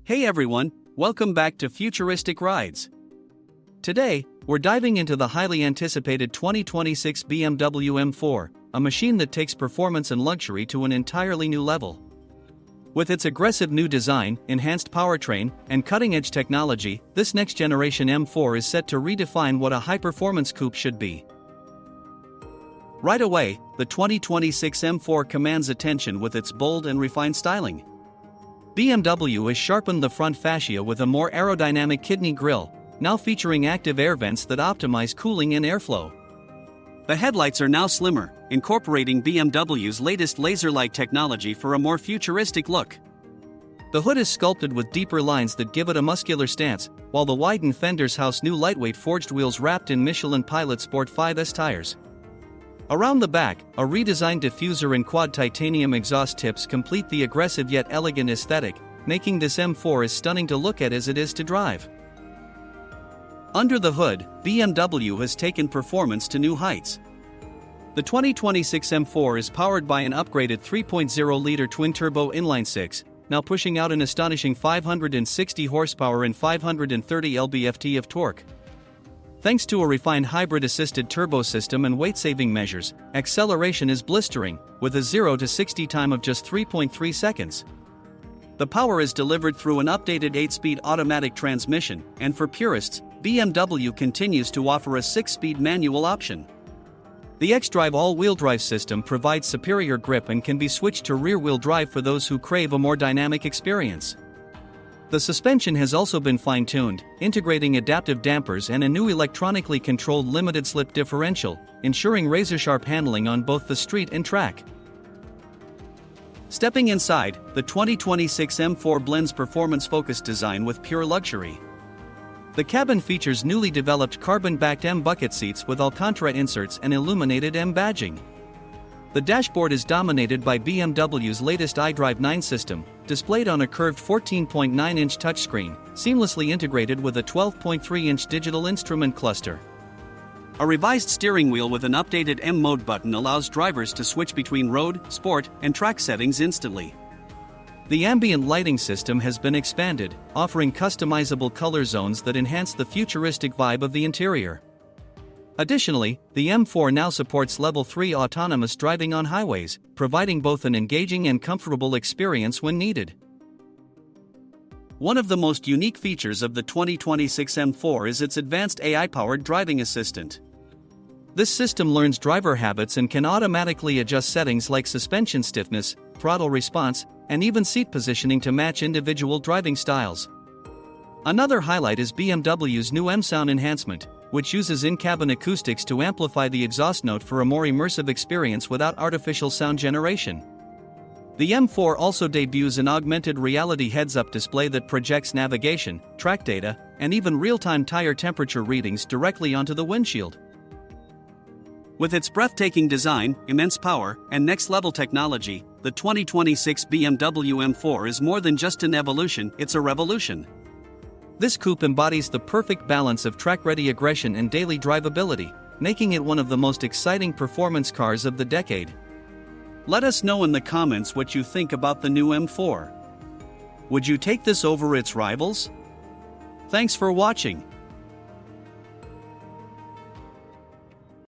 Hey everyone, welcome back to Futuristic Rides. Today, we're diving into the highly anticipated 2026 BMW M4, a machine that takes performance and luxury to an entirely new level. With its aggressive new design, enhanced powertrain, and cutting-edge technology, this next-generation M4 is set to redefine what a high-performance coupe should be. Right away, the 2026 M4 commands attention with its bold and refined styling. BMW has sharpened the front fascia with a more aerodynamic kidney grille, now featuring active air vents that optimize cooling and airflow. The headlights are now slimmer, incorporating BMW's latest laser-like technology for a more futuristic look. The hood is sculpted with deeper lines that give it a muscular stance, while the widened fenders house new lightweight forged wheels wrapped in Michelin Pilot Sport 5S tires. Around the back, a redesigned diffuser and quad titanium exhaust tips complete the aggressive yet elegant aesthetic, making this M4 as stunning to look at as it is to drive. Under the hood, BMW has taken performance to new heights. The 2026 M4 is powered by an upgraded 3.0-liter Twin-Turbo Inline-6, now pushing out an astonishing 560 horsepower and 530 lb-ft of torque. Thanks to a refined hybrid-assisted turbo system and weight-saving measures, acceleration is blistering, with a 0 to 60 time of just 3.3 seconds. The power is delivered through an updated 8-speed automatic transmission, and for purists, BMW continues to offer a 6-speed manual option. The xDrive all-wheel drive system provides superior grip and can be switched to rear-wheel drive for those who crave a more dynamic experience. The suspension has also been fine-tuned, integrating adaptive dampers and a new electronically controlled limited-slip differential, ensuring razor-sharp handling on both the street and track. Stepping inside, the 2026 M4 blends performance-focused design with pure luxury. The cabin features newly developed carbon-backed M bucket seats with Alcantara inserts and illuminated M badging. The dashboard is dominated by BMW's latest iDrive 9 system, displayed on a curved 14.9-inch touchscreen, seamlessly integrated with a 12.3-inch digital instrument cluster. A revised steering wheel with an updated M mode button allows drivers to switch between road, sport, and track settings instantly. The ambient lighting system has been expanded, offering customizable color zones that enhance the futuristic vibe of the interior. Additionally, the M4 now supports Level 3 autonomous driving on highways, providing both an engaging and comfortable experience when needed. One of the most unique features of the 2026 M4 is its advanced AI-powered driving assistant. This system learns driver habits and can automatically adjust settings like suspension stiffness, throttle response, and even seat positioning to match individual driving styles. Another highlight is BMW's new M-Sound enhancement, which uses in-cabin acoustics to amplify the exhaust note for a more immersive experience without artificial sound generation. The M4 also debuts an augmented reality heads-up display that projects navigation, track data, and even real-time tire temperature readings directly onto the windshield. With its breathtaking design, immense power, and next-level technology, the 2026 BMW M4 is more than just an evolution, it's a revolution. This coupe embodies the perfect balance of track-ready aggression and daily drivability, making it one of the most exciting performance cars of the decade. Let us know in the comments what you think about the new M4. Would you take this over its rivals? Thanks for watching.